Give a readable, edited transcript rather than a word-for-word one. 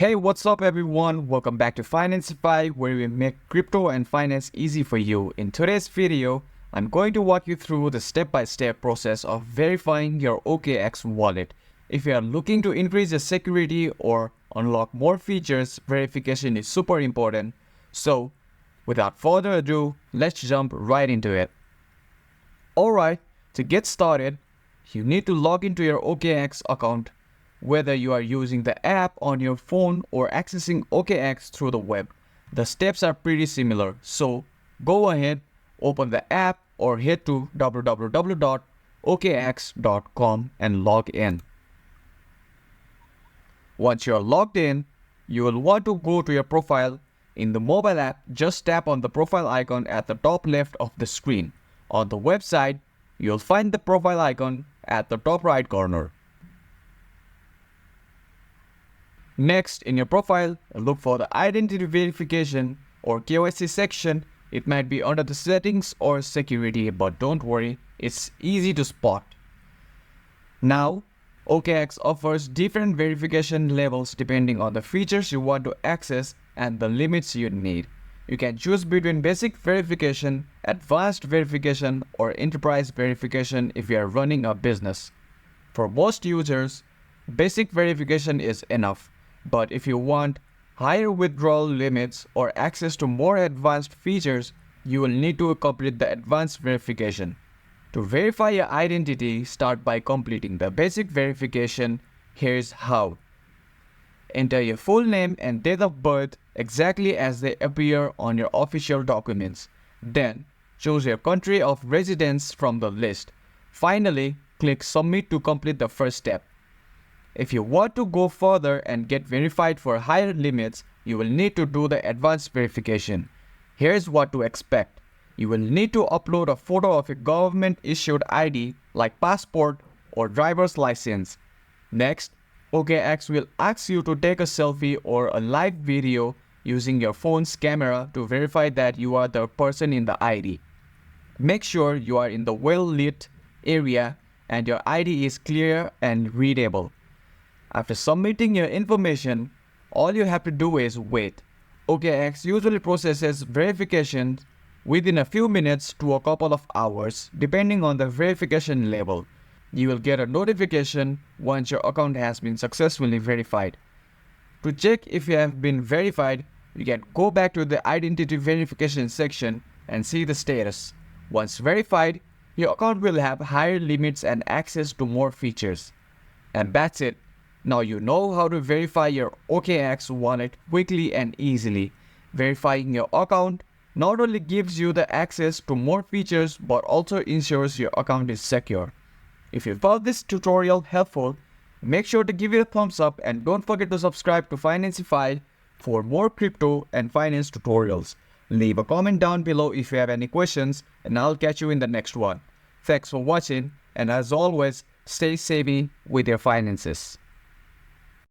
Hey, what's up everyone? Welcome back to Financify, where we make crypto and finance easy for you. In today's video, I'm going to walk you through the step-by-step process of verifying your OKX wallet. If you are looking to increase your security or unlock more features, verification is super important. So, without further ado, let's jump right into it. Alright, to get started, you need to log into your OKX account. Whether you are using the app on your phone or accessing OKX through the web, the steps are pretty similar. So go ahead, open the app or head to www.okx.com and log in. Once you are logged in, you will want to go to your profile. In the mobile app, just tap on the profile icon at the top left of the screen. On the website, you'll find the profile icon at the top right corner. Next, in your profile, look for the identity verification or KYC section. It might be under the settings or security, but don't worry, it's easy to spot. Now, OKX offers different verification levels depending on the features you want to access and the limits you need. You can choose between basic verification, advanced verification, or enterprise verification if you are running a business. For most users, basic verification is enough. But if you want higher withdrawal limits or access to more advanced features, you will need to complete the advanced verification. To verify your identity, start by completing the basic verification. Here's how. Enter your full name and date of birth exactly as they appear on your official documents. Then, choose your country of residence from the list. Finally, click Submit to complete the first step. If you want to go further and get verified for higher limits, you will need to do the advanced verification. Here's what to expect. You will need to upload a photo of a government-issued ID like passport or driver's license. Next, OKX will ask you to take a selfie or a live video using your phone's camera to verify that you are the person in the ID. Make sure you are in the well-lit area and your ID is clear and readable. After submitting your information, all you have to do is wait. OKX usually processes verification within a few minutes to a couple of hours, depending on the verification level. You will get a notification once your account has been successfully verified. To check if you have been verified, you can go back to the identity verification section and see the status. Once verified, your account will have higher limits and access to more features. And that's it. Now you know how to verify your OKX wallet quickly and easily. Verifying your account not only gives you the access to more features but also ensures your account is secure. If you found this tutorial helpful, make sure to give it a thumbs up and don't forget to subscribe to Financify for more crypto and finance tutorials. Leave a comment down below if you have any questions and I'll catch you in the next one. Thanks for watching and as always, stay savvy with your finances.